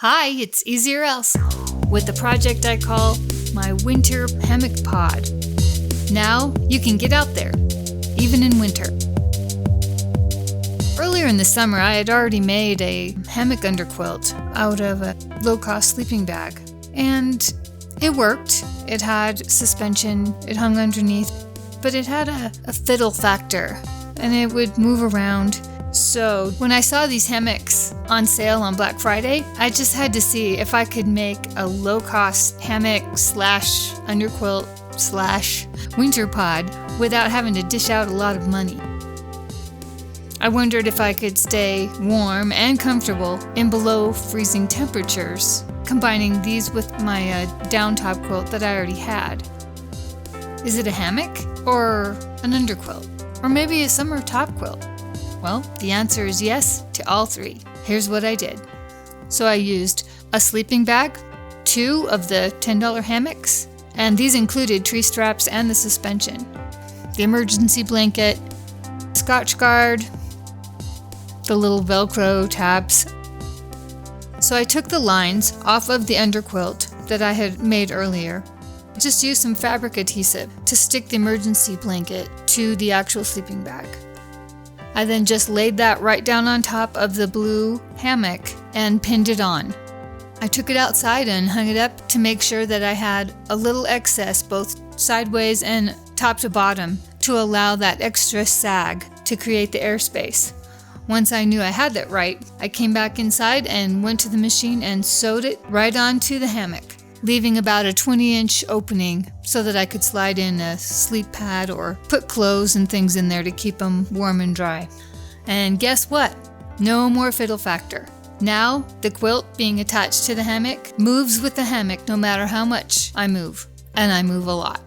Hi, it's EasyOrElse with the project I call my Winter Hammock Pod. Now you can get out there, even in winter. Earlier in the summer, I had already made a hammock underquilt out of a low-cost sleeping bag, and it worked. It had suspension, it hung underneath, but it had a fiddle factor, and it would move around. So when I saw these hammocks on sale on Black Friday, I just had to see if I could make a low-cost hammock / underquilt / winter pod without having to dish out a lot of money. I wondered if I could stay warm and comfortable in below freezing temperatures, combining these with my down top quilt that I already had. Is it a hammock or an underquilt? Or maybe a summer top quilt? Well, the answer is yes to all three. Here's what I did. So I used a sleeping bag, 2 of the $10 hammocks, and these included tree straps and the suspension, the emergency blanket, Scotch guard, the little Velcro tabs. So I took the lines off of the underquilt that I had made earlier. Just used some fabric adhesive to stick the emergency blanket to the actual sleeping bag. I then just laid that right down on top of the blue hammock and pinned it on. I took it outside and hung it up to make sure that I had a little excess both sideways and top to bottom to allow that extra sag to create the airspace. Once I knew I had that right, I came back inside and went to the machine and sewed it right onto the hammock, leaving about a 20-inch opening so that I could slide in a sleep pad or put clothes and things in there to keep them warm and dry. And guess what? No more fiddle factor. Now, the quilt being attached to the hammock moves with the hammock no matter how much I move, and I move a lot.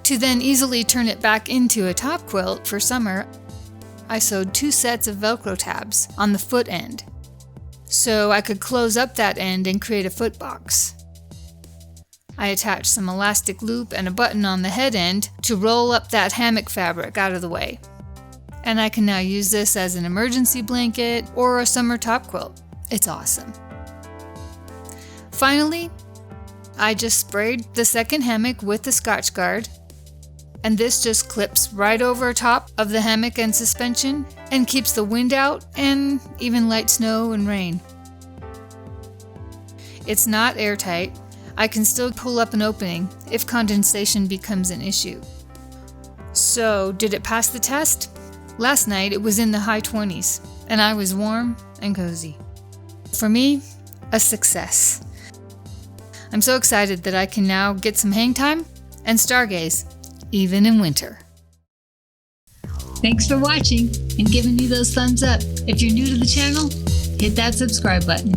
To then easily turn it back into a top quilt for summer, I sewed 2 sets of Velcro tabs on the foot end, so I could close up that end and create a foot box. I attached some elastic loop and a button on the head end to roll up that hammock fabric out of the way. And I can now use this as an emergency blanket or a summer top quilt. It's awesome. Finally, I just sprayed the second hammock with the Scotch guard, and this just clips right over top of the hammock and suspension and keeps the wind out and even light snow and rain. It's not airtight. I can still pull up an opening if condensation becomes an issue. So, did it pass the test? Last night it was in the high 20s, and I was warm and cozy. For me, a success. I'm so excited that I can now get some hang time and stargaze, even in winter. Thanks for watching and giving me those thumbs up. If you're new to the channel, hit that subscribe button.